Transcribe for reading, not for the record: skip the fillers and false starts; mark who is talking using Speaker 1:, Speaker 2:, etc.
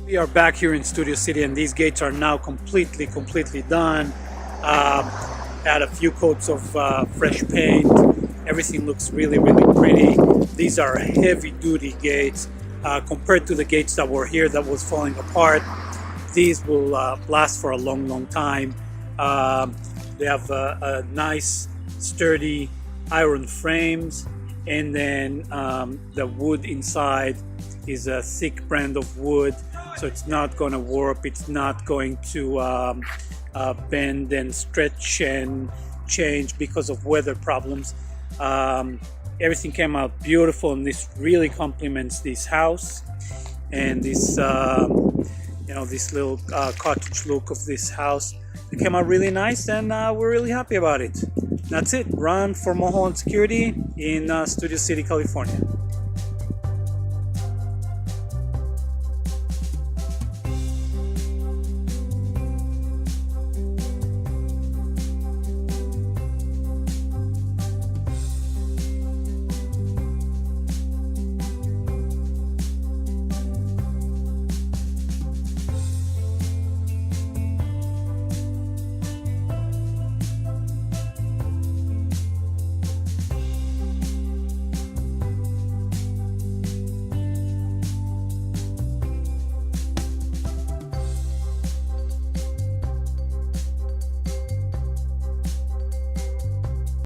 Speaker 1: We are back here in Studio City, and these gates are now completely done. Add a few coats of fresh paint. Everything looks really pretty. These are heavy duty gates compared to the gates that were here that was falling apart. These will last for a long time. They have a nice sturdy iron frames, and then the wood inside is a thick brand of wood, so it's not going to warp, it's not going to bend and stretch and change because of weather problems. Everything came out beautiful, and this really complements this house and this this little cottage look of this house. It came out really nice, and we're really happy about it. That's it. Run for Mulholland Security in Studio City, California.